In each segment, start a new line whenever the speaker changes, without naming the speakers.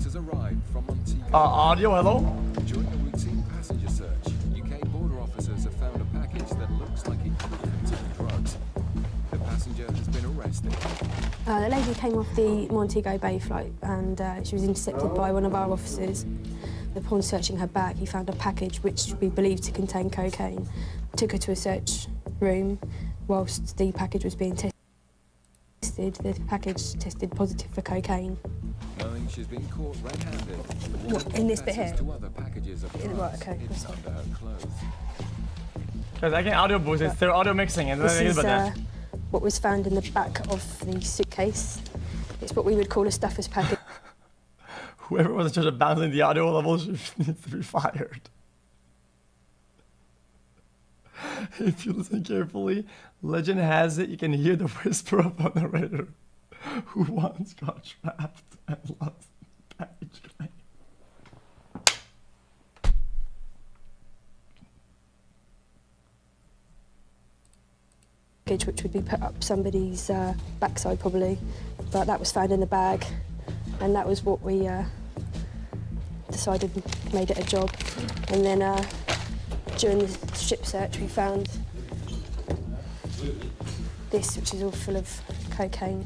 Investigators arrived from Montego.
Audio, hello?
During a routine passenger search, UK border officers have found a package that looks like it could contain drugs. The passenger has been arrested.
The lady came off the Montego Bay flight and she was intercepted by one of our officers. Upon searching her bag, he found a package which we believed to contain cocaine. Took her to a search room whilst the package was being tested. The package tested positive for cocaine.
Knowing she's been caught red-handed,
What, in this bit here?
to other packages of drugs
Right, okay.
hidden under her clothes.
Guys, I can audio boost. It's their audio mixing. And
This is what was found in the back of the suitcase. It's what we would call a stuffer's package.
Whoever was in charge of balancing the audio levels needs to be fired. If you listen carefully, legend has it you can hear the whisper of a narrator who once got trapped and lost the package claim.
Which would be put up somebody's backside probably, but that was found in the bag, and that was what we decided made it a job. And then during the strip search we found this, which is all full of cocaine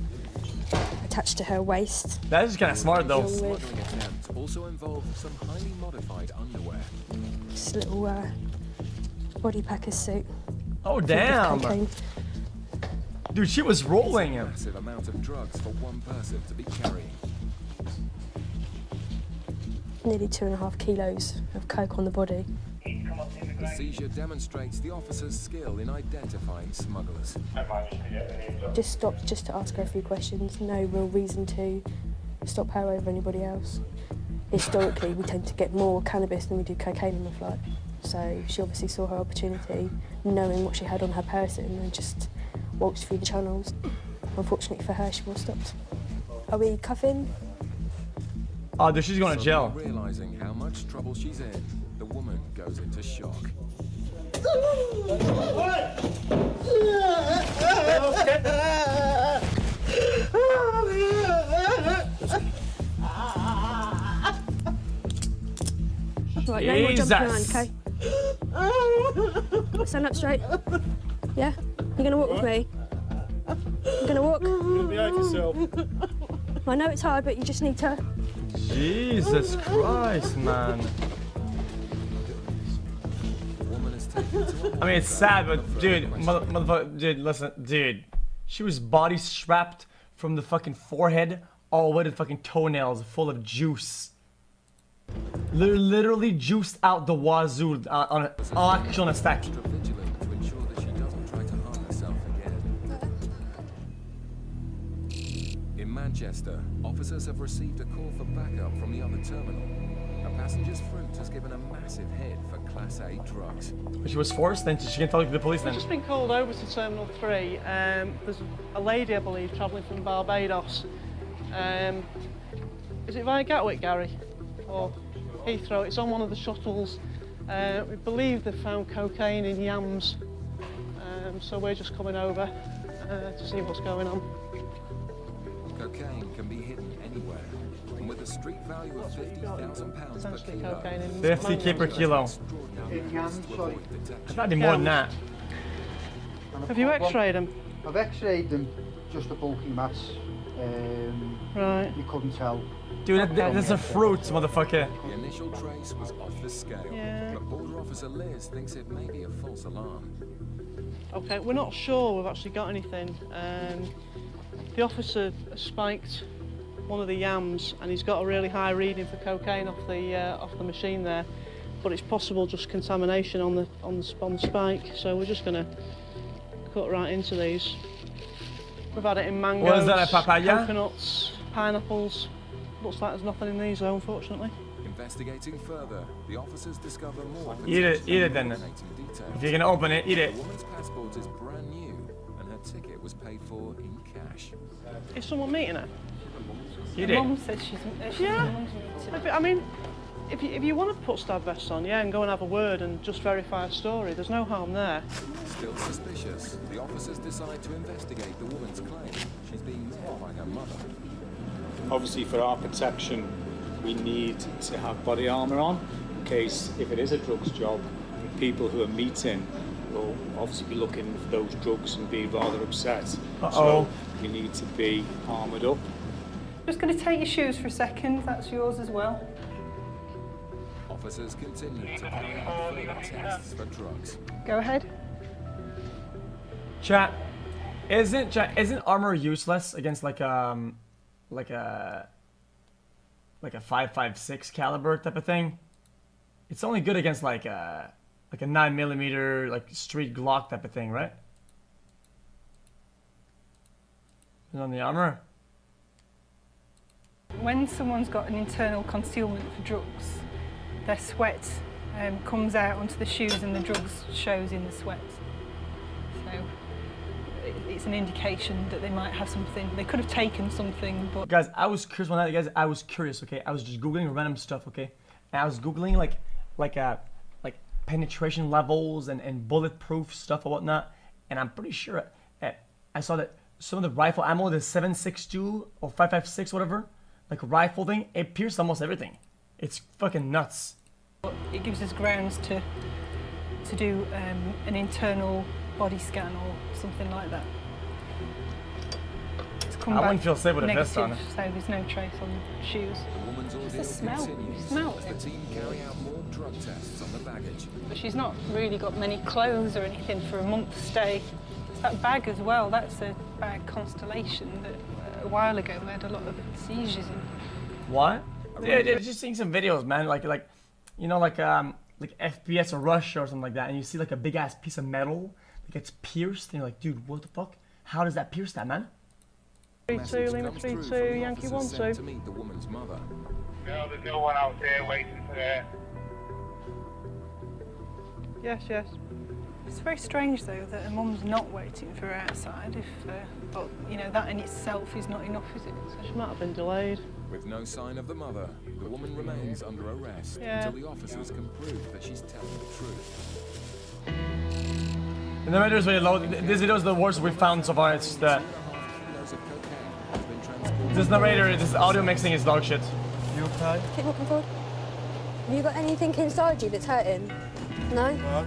attached to her waist.
That is kind of smart though.
Smuggling attempt also involved some highly modified underwear.
This little body packer's suit.
Oh damn! Dude, she was rolling.
A massive amount of drugs for one person to be carrying.
Nearly 2.5 kilos of coke on the body.
The seizure demonstrates the officer's skill in identifying smugglers.
Just stopped just to ask her a few questions. No real reason to stop her over anybody else. Historically, we tend to get more cannabis than we do cocaine on the flight. So she obviously saw her opportunity, knowing what she had on her person, and just walked through the channels. Unfortunately for her, she was stopped. Are we cuffing?
Oh, dude, she's going to jail.
Realizing how much trouble she's in, the woman goes into shock.
Right, no more jumping around, okay? Stand up straight. Yeah? You're gonna walk with me? You're gonna walk?
You'll behave yourself.
I know it's hard, but you just need to...
Jesus Christ, man. I mean, it's sad, but dude, motherfucker, dude, listen, dude. She was body strapped from the fucking forehead all the way to the fucking toenails, full of juice. Literally juiced out the wazoo on a stack.
In Manchester, officers have received a call for backup from the other terminal. A passenger's fruit has given a massive hit for Class A drugs.
She was forced, then she can talk to the police then.
We've just been called over to Terminal 3. There's a lady, I believe, travelling from Barbados. Is it via Gatwick, Gary? Or Heathrow? It's on one of the shuttles. We believe they've found cocaine in yams. So we're just coming over to see what's going on.
Cocaine can be hidden anywhere. And with a street value of £50,000 per kilo,
50k per kilo. It's gotta be more than that.
Have you x-rayed them?
I've x-rayed them, just a bulky mass.
Right.
You couldn't tell.
Dude, that's a fruit, motherfucker.
the initial trace was off the scale.
Yeah.
But Border Officer Liz thinks it may be a false alarm.
Okay, we're not sure we've actually got anything. The officer spiked one of the yams and he's got a really high reading for cocaine off the machine there, but it's possible just contamination on the spike. So we're just going to cut right into these. We've had it in mangoes,
What is that, a papaya?
coconuts, pineapples. Looks like there's nothing in these though, unfortunately.
Investigating further, the officers discover more.
Eat it then. If you're gonna open it, eat it.
The woman's passport is brand new, and her ticket was paid for in cash.
Is someone meeting her?
Eat it.
Mum says she's
Yeah. I mean, if you want to put stab vests on, yeah, and go and have a word and just verify a story, there's no harm there.
Still suspicious, the officers decide to investigate the woman's claim she's being met by her mother.
Obviously, for our protection,
we need to have body armour on in case, if it is a drugs job, the people who are meeting will obviously be looking for those drugs and be rather upset. So we need to be armoured up.
Just going to take your shoes for a second. That's yours as well.
Officers continue to carry out further tests for drugs.
Go ahead.
Chat, isn't armor useless against like a 5.56 caliber type of thing? It's only good against like a 9mm like street Glock type of thing, right? Is it on the armor?
When someone's got an internal concealment for drugs, their sweat comes out onto the shoes and the drugs shows in the sweat. So it's an indication that they might have something. They could have taken something, but...
Guys, I was curious one night, guys. I was curious, okay? I was just Googling random stuff, okay? And I was Googling like penetration levels and bulletproof stuff or whatnot. And I'm pretty sure I saw that some of the rifle ammo, the 7.62 or 5.56, whatever, like rifle thing, it pierced almost everything. It's fucking nuts.
It gives us grounds to do an internal body scan or something like that. It's come
I
back
wouldn't feel safe with a vest on.
negative, so there's no trace on the shoes.
The woman's ordeal
the smell.
continues
You smell
as
it.
the team carry out more drug tests on the baggage.
But she's not really got many clothes or anything for a month's stay. It's that bag as well. That's a bag Constellation that a while ago we had a lot of seizures in.
What? Yeah, just seeing some videos, man. Like you know, like FPS or Russia or something like that, and you see like a big ass piece of metal that gets pierced, and you're like, dude, what the fuck? How does that pierce that, man?
3-2, Lima 3-2, Yankee 1-2.
To meet the woman's mother.
No, there's no one out there waiting for her.
Yes, yes.
It's very strange though that her mum's not waiting for her outside. But you know that in itself is not enough, is it?
She might have been delayed.
With no sign of the mother, the woman remains under arrest
Yeah.
until the officers can prove that she's telling the truth.
And the video is really low. This video is the worst we've found so far. It's that
2.5 kilos of cocaine has been transported.
this narrator, this audio mixing is dog shit.
You okay? Keep walking forward. Have you got anything inside you that's hurting? No?
No.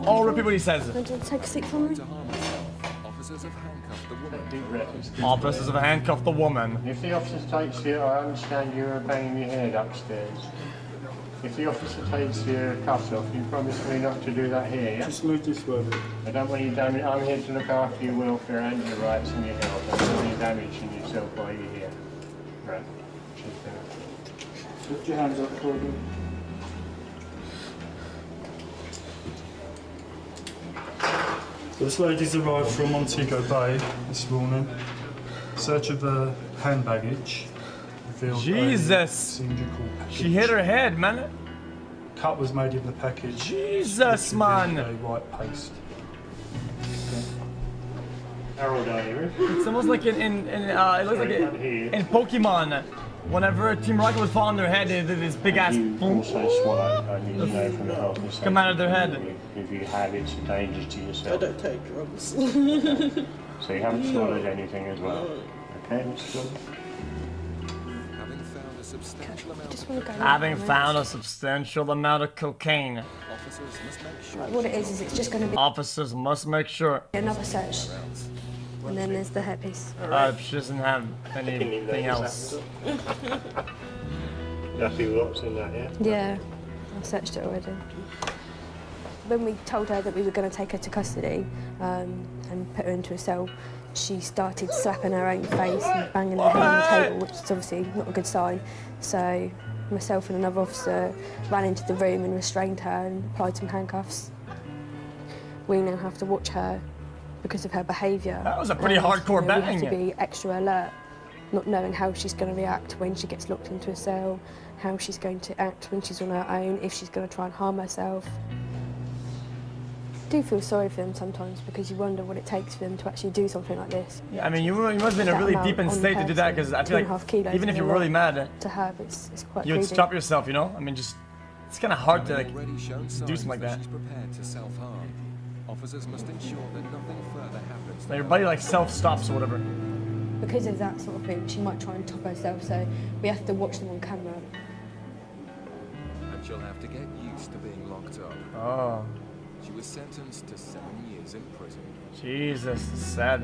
I'll repeat what he says.
Do you want to take a seat from me?
To harm herself, officers have handcuffed the woman.
Deep breaths.
Officers have handcuffed the woman.
If the officer takes you, I understand you were banging your head upstairs. If the officer takes your cuffs off, you promise me not to do that here, yeah?
Just move this way.
I don't want you damaging. I'm here to look after your welfare and your rights and your health. I don't want you damaging yourself while you're here. Right.
Put your hands up, Corbin.
This lady's arrived from Montego Bay this morning. Search of the hand baggage revealed
Jesus!
a cylindrical package.
She hit her head, man.
Cut was made in the package.
Jesus,
which
man.
revealed a white paste.
Harold, are you?
It's almost like it looks like in Pokemon. Whenever Team Rocket would fall on their head, this big ass
You
boom
also swallow. I need to know from the health and safety.
come out of their head.
If you have, it's a danger to yourself.
I don't take drugs.
So you haven't swallowed anything as well. Okay, Mr. Gordon?
Having found a substantial amount
Just
of
want to go.
Having found a substantial amount of cocaine,
officers must make sure
What it is it's just going to be
officers must make sure
another search. And then there's the hairpiece.
she doesn't have anything else.
Happy with what's in that, yeah?
Yeah, I searched it already. When we told her that we were going to take her to custody and put her into a cell, she started slapping her own face and banging her head on the table, which is obviously not a good sign. So myself and another officer ran into the room and restrained her and applied some handcuffs. We now have to watch her because of her behaviour.
That was a pretty hardcore
We
bang.
have to be extra alert, not knowing how she's going to react when she gets locked into a cell, how she's going to act when she's on her own, if she's going to try and harm herself. I do feel sorry for them sometimes because you wonder what it takes for them to actually do something like this.
I mean, you must have been in a really deep in state to do that, because I feel like
2.5 kilos
even if
is
you're
a
really
lot
mad,
to have, it's quite
you would
greedy.
stop yourself, you know? I mean, just it's kind of hard to like
already shown
do
signs
something like that.
she's prepared to self-harm. Officers must ensure that nothing further happens.
Like your body like self stops or whatever.
because of that sort of thing, she might try and top herself, so we have to watch them on camera.
And she'll have to get used to being locked up.
Oh.
She was sentenced to 7 years in prison.
Jesus, sad.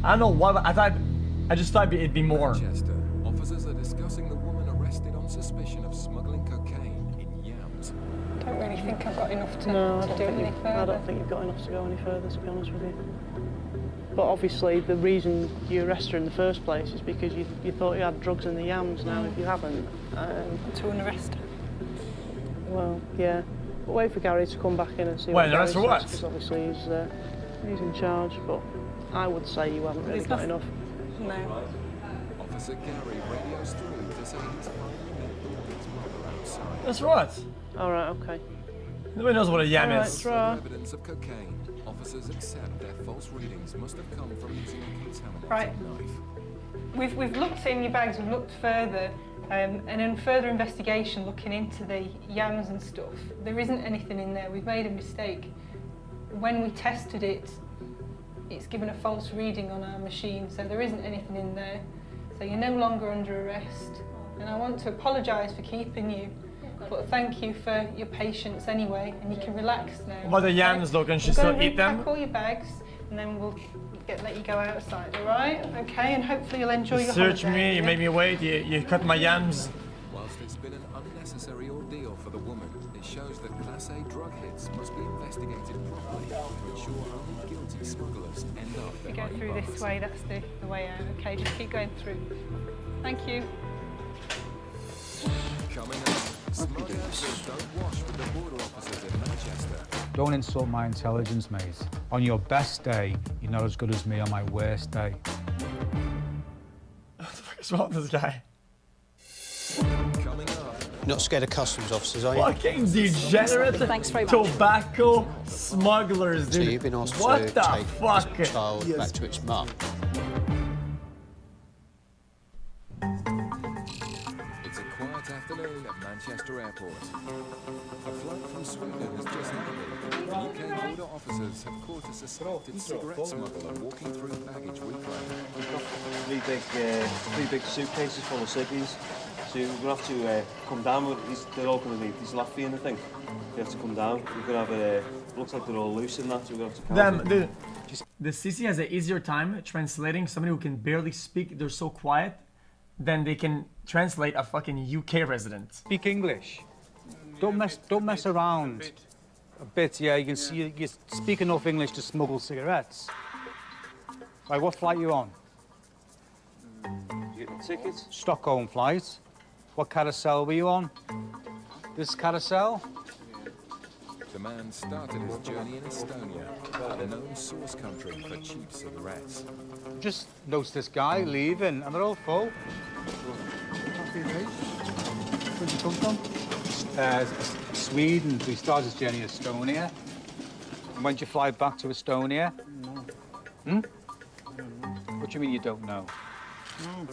I don't know what, I just thought it'd be more.
Manchester, officers are discussing the woman arrested on suspicion of smuggling cocaine in yams.
I don't really think I've got enough to do it any further.
I don't think you've got enough to go any further, to be honest with you. But obviously, the reason you arrested her in the first place is because you thought you had drugs in the yams. Now, if you haven't...
To an arrest her?
Well, yeah. But wait for Gary to come back in and see
Wait, an arrest for what?
Because obviously he's in charge, but I would say you haven't really got enough.
No.
Officer Gary radios through to say he's finally met the woman's mother outside.
That's what?
All right, okay.
Nobody knows what a yam
All
is.
right,
Evidence of cocaine. Officers accept their false readings must have come from using a contaminated
Right.
knife.
We've looked in your bags, we've looked further, and in further investigation looking into the yams and stuff, there isn't anything in there. We've made a mistake. When we tested it, it's given a false reading on our machine, so there isn't anything in there. So you're no longer under arrest. And I want to apologise for keeping you, but thank you for your patience anyway, and you can relax now.
What about the yams though, can she still eat them?
Pack all your bags, and then we'll let you go outside, all right? Okay, and hopefully you'll enjoy
You
your
search
holiday.
me, you made me wait, you cut my yams.
Whilst it's been an unnecessary ordeal for the woman, it shows that Class A drug hits must be investigated properly to ensure only guilty smugglers end up
We
behind
go through
bars.
this way, that's the way out. Okay, just keep going through. Thank you.
Coming up, smart answers don't wash with the border officers in Manchester.
Don't insult my intelligence, mate. On your best day, you're not as good as me on my worst day.
What the fuck is wrong with this guy?
Coming up,
You're not scared of customs officers, are you?
Fucking degenerate tobacco smugglers, dude.
So you've been asked
what
to
the
take
fuck?
the child back to its mum.
it's a quiet afternoon at Manchester Airport. A flight from Sweden has just landed. UK border officers have caught a suspected cigarette smuggler walking through baggage reclaim.
We've got three big suitcases full of ciggies. So we're going to have to come down. They're all going to need these laffy in the thing. They have to come down. We're going to have looks like they're all loose in that, so we're going to have to count it.
The CC has an easier time translating somebody who can barely speak, they're so quiet, than they can translate a fucking UK resident.
Speak English. Don't mess around a bit. Yeah, you can see you speak enough English to smuggle cigarettes. Right, what flight you on?
You get the tickets?
Stockholm flight. What carousel were you on? This carousel?
The man started his journey in Estonia, a known source country for cheap cigarettes.
Just noticed this guy leaving, and they're all full. Where'd you come from? Sweden. We started his journey in Estonia. And when did you fly back to Estonia?
No.
What do you mean you don't know?
No.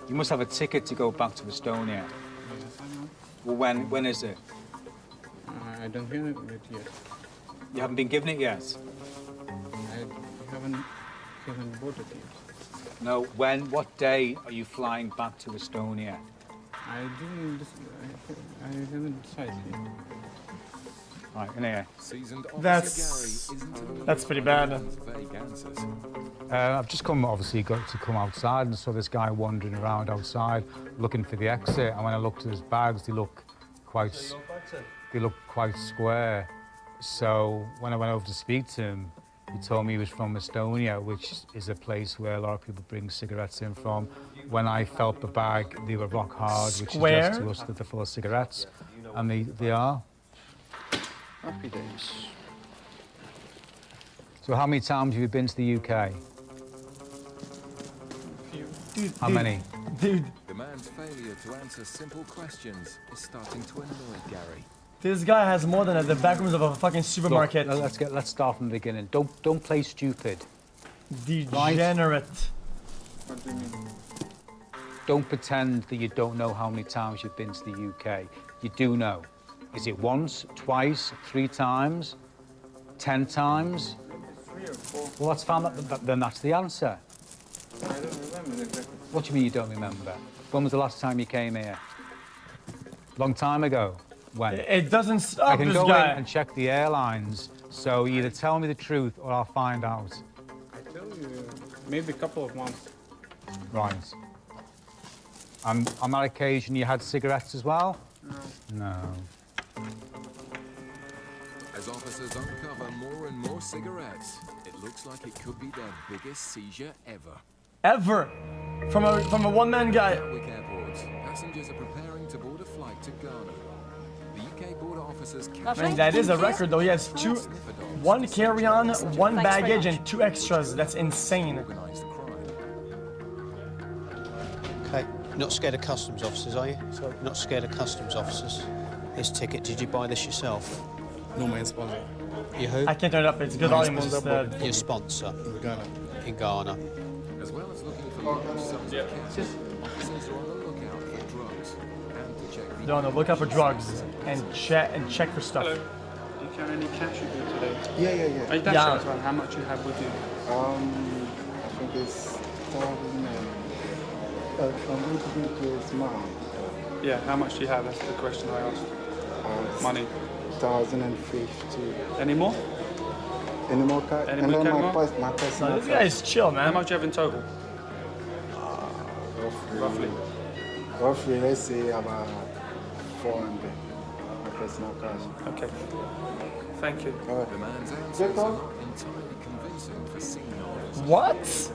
You must have a ticket to go back to Estonia.
Yes, I know.
Well, when is it?
I don't hear it yet.
You haven't been given it yet?
I haven't bought it yet.
No, what day are you flying back to Estonia?
I haven't decided yet.
Right, in here.
That's pretty bad.
I've just got to come outside and saw this guy wandering around outside looking for the exit. And when I looked at his bags, they look quite square. So when I went over to speak to him, he told me he was from Estonia, which is a place where a lot of people bring cigarettes in from. When I felt the bag, they were rock hard, which suggests to us that they're full of cigarettes. And they are.
Happy days.
So how many times have you been to the UK? How many?
Dude.
The man's failure to answer simple questions is starting to annoy Gary.
This guy has more than the back rooms of a fucking supermarket.
Look, let's start from the beginning. Don't play stupid.
Degenerate.
What do you mean?
Don't pretend that you don't know how many times you've been to the UK. You do know. Is it once, twice, 3 times, 10 times?
or 4.
Well, that's fine. Then that's the answer.
I don't remember exactly.
What do you mean you don't remember? When was the last time you came here? Long time ago. When?
It doesn't stop
I can
this
go
guy.
in and check the airlines. So either tell me the truth or I'll find out.
I tell you, maybe a couple of months.
Right. And on that occasion, you had cigarettes as well?
No.
No.
As officers uncover more and more cigarettes, it looks like it could be their biggest seizure ever.
Ever. From a one-man guy.
Gatwick Airport, passengers are preparing to board a flight to Ghana. The UK border officers
I mean, that is a record though. He has one carry-on, one baggage, and 2 extras. That's insane.
Okay, you're not scared of customs officers, are you? Sorry? Not scared of customs officers. This ticket, did you buy this yourself?
No, my sponsor.
You who?
I can't turn it up. It's good
My
volume. It's just,
Your sponsor?
In Ghana.
In Ghana.
As well as looking for large sums of cash, officers are on the lookout for drugs and to check the
they're on the lookout for drugs and check for stuff.
Hello. Do you carry any cash with you today?
Yeah.
Are you dash as well? How much you have with you?
I think it's 1,000. I'm going to give it to his mom.
Yeah, how much do you have? That's the question I asked. Money.
1,050.
Any more?
Any more cash?
Any
And
more
then
cash?
my personal
This guy's chill, man.
How much do you have in total? Roughly.
Roughly, let's say about 400. My personal cash.
Okay. Thank you.
All right.
The man's answers are not entirely convincing for seeing
What?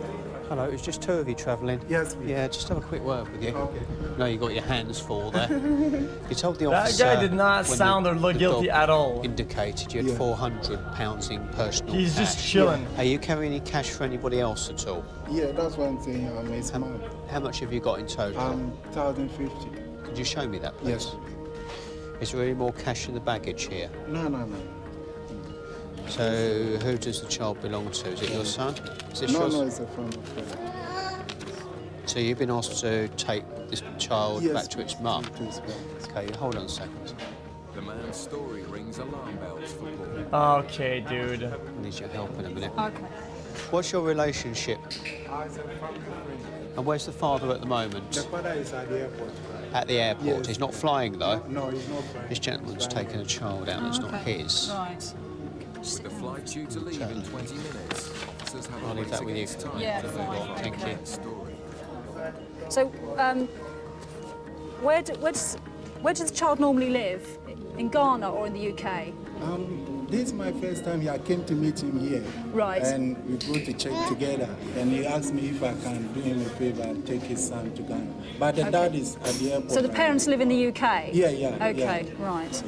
Hello, it's just 2 of you travelling.
Yes, please.
Yeah, just have a quick word with you.
Okay.
No, you got your hands full there. You told the
That
officer.
guy did not
when
sound or look
the
guilty
dog
at all.
Indicated you had £400 in personal
He's
cash.
just chilling.
Are you carrying any cash for anybody else at all?
Yeah, that's what I'm saying. His mom.
How much have you got in total?
1,050.
Could you show me that, please?
Yes.
Is there any more cash in the baggage here?
No.
So, who does the child belong to? Is it your son? Is this
No,
yours?
it's a friend of friend.
So you've been asked to take this child
Yes,
back to its mum?
to its mum.
Okay, hold on a second.
The man's story rings alarm bells for Paul.
Okay, dude.
I need your help in a minute.
Okay.
What's your relationship?
As a family friend.
And where's the father at the moment?
The father is at the airport.
At the airport.
Yes.
He's not flying though.
No, he's not flying.
This gentleman's taken a child out that's not his.
Right.
With the flight due to leave in 20 minutes, officers have
I'll
a
leave
race
that with you.
against time
Yeah,
to move
fine,
on
thank
to
you.
that story.
So, where does the child normally live? In Ghana or in the UK?
This is my first time here. I came to meet him here.
Right.
And we go to check together. And he asked me if I can do him a favor and take his son to Ghana. But the dad is at the airport.
So the
right
parents live in the UK?
Yeah.
Okay, right.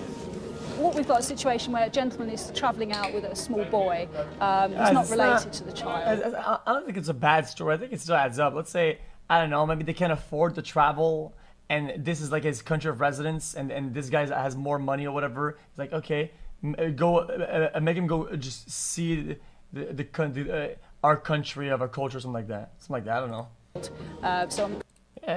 What we've got a situation where a gentleman is travelling out with a small boy who's not related to the child.
I don't think it's a bad story. I think it still adds up. Let's say, I don't know, maybe they can't afford to travel and this is like his country of residence and this guy has more money or whatever. It's like, okay, make him go just see our country of our culture, something like that. I don't know.
So I'm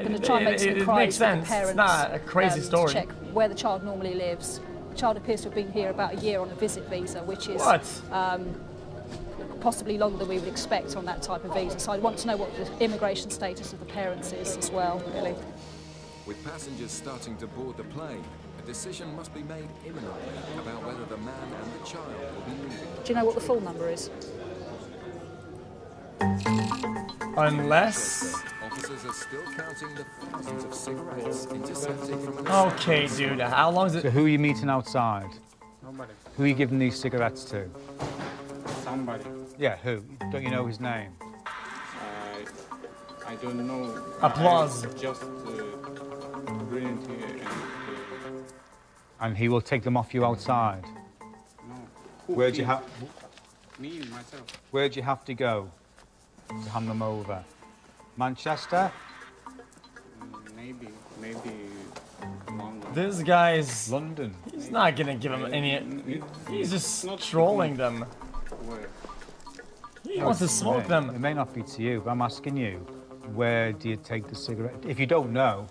going to try and make some
it
inquiries
makes
for the
sense.
parents.
It's not a crazy story.
To check where the child normally lives. The child appears to have been here about a year on a visit visa, which is possibly longer than we would expect on that type of visa. So I'd want to know what the immigration status of the parents is as well, really.
With passengers starting to board the plane, a decision must be made imminently about whether the man and the child will be leaving.
Do you know what the full number is?
Unless...
Officers are still counting the thousands of cigarettes intercepted from an...
Okay, dude, how long is it?
So who are you meeting outside?
Nobody.
Who are you giving these cigarettes to?
Somebody.
Yeah, who? Don't you know his name?
I don't know.
Applause.
I just bring it here
And he will take them off you outside?
No.
Where'd you have...
Me, myself.
Where'd you have to go to hand them over? Manchester?
Maybe London.
This guy's...
London.
He's not gonna give him any... He's just trolling them.
Where?
He wants to smoke them.
It may not be to you, but I'm asking you, where do you take the cigarette? If you don't know,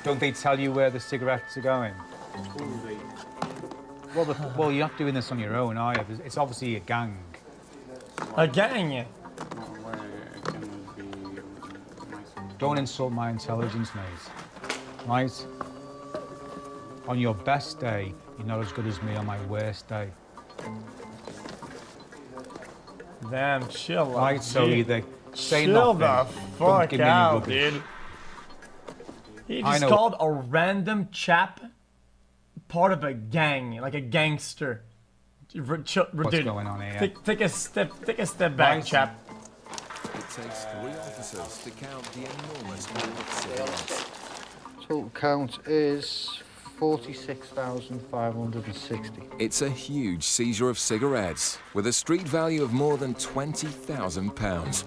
don't they tell you where the cigarettes are going? Well, you're not doing this on your own, are you? It's obviously a gang.
A gang?
Don't insult my intelligence, mate. Right? On your best day, you're not as good as me on my worst day.
Damn, chill out.
Right, so either say
chill
nothing,
the
don't
fuck
give me any
out,
rubbish.
dude. He just called a random chap part of a gang, like a gangster.
What's going on here?
Take a step back,
Right.
chap.
It takes 3 officers to count the enormous haul of cigarettes.
Total count is 46,560.
It's a huge seizure of cigarettes, with a street value of more than £20,000.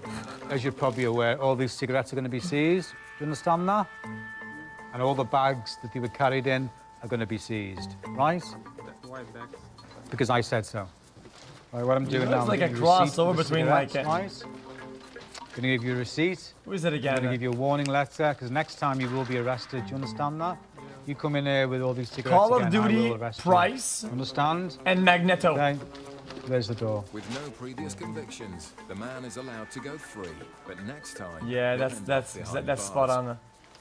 As you're probably aware, all these cigarettes are going to be seized. Do you understand that? And all the bags that they were carried in are going to be seized, right?
Why bags?
Because I said so. Right, what I'm doing now...
It's like a
I'm giving you receipt for
crossover
the
between
cigarettes,
like...
Right? I'm going to give you a receipt.
Who is it again?
I'm going to give you a warning letter, because next time you will be arrested. Do you understand that? You come in here with all these cigarettes
Call of
again, I
Duty,
will arrest
Price,
you. Understand?
And Magneto.
Okay. There's the door.
With no previous convictions, the man is allowed to go free. But next time...
Yeah,
he'll
that's
end
that's
up behind
that's spot
bars.
on.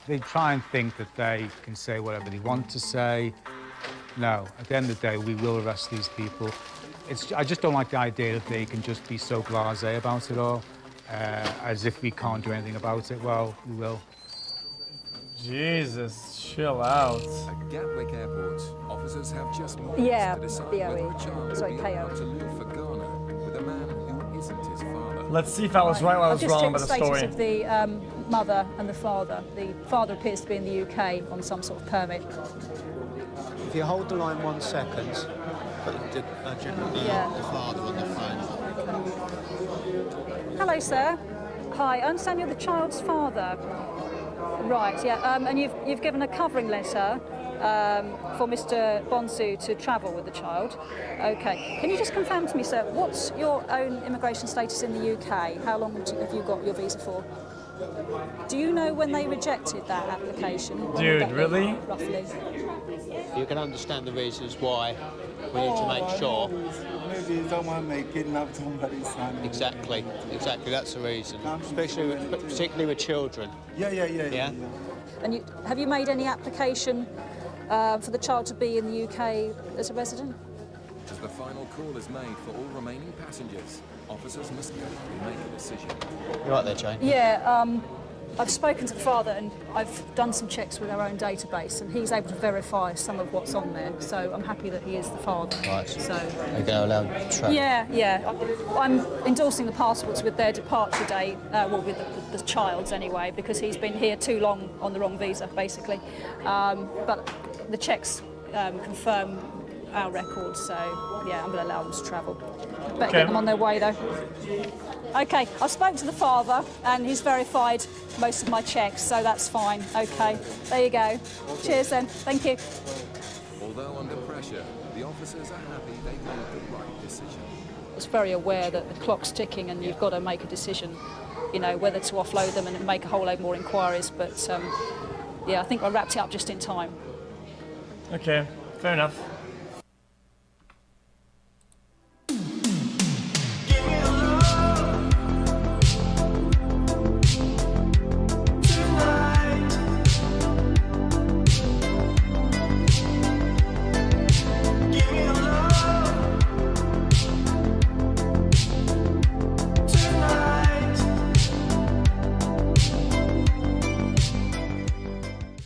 They try and think that they can say whatever they want to say. No, at the end of the day, we will arrest these people. I just don't like the idea that they can just be so blasé about it all, as if we can't do anything about it. Well, we will.
Jesus, chill out.
At Gatwick Airport, officers have just moments
Yeah,
to decide
BOE.
whether a child
Sorry,
will be allowed
KO.
to live for Ghana with a man who isn't his father.
Let's see if I was right or I
I've
was
just
wrong
checked
about
the
the
status
story.
of the mother and the father. The father appears to be in the UK on some sort of permit.
If you hold the line 1 second, put the father on the phone.
Hello, sir. Hi, I understand you're the child's father. Right, yeah, and you've given a covering letter for Mr. Bonsu to travel with the child. Okay. Can you just confirm to me, sir, what's your own immigration status in the UK? How long have you got your visa for? Do you know when they rejected that application? When would
Dude,
that be,
really?
roughly?
You can understand the reasons why we need to make sure.
Maybe someone may kidnap somebody's son.
Exactly, that's the reason. Particularly with children.
Yeah.
And have you made any application for the child to be in the UK as a resident?
As the final call is made for all remaining passengers, officers must make a decision.
You right there, Jane?
Yeah, I've spoken to the father and I've done some checks with our own database and he's able to verify some of what's on there, so I'm happy that he is the father.
Right.
So,
They're going to allow travel?
Yeah. I'm endorsing the passports with their departure date, well, with the child's anyway, because he's been here too long on the wrong visa, basically. But the checks confirm our records, so yeah, I'm going to allow them to travel. Better get them on their way, though. Okay, I spoke to the father and he's verified most of my checks, so that's fine. Okay, there you go. Cheers then. Thank you.
Although under pressure, the officers are happy they made the right decision.
I was very aware that the clock's ticking and you've got to make a decision, you know, whether to offload them and make a whole load more inquiries, but yeah, I think I wrapped it up just in time.
Okay, fair enough.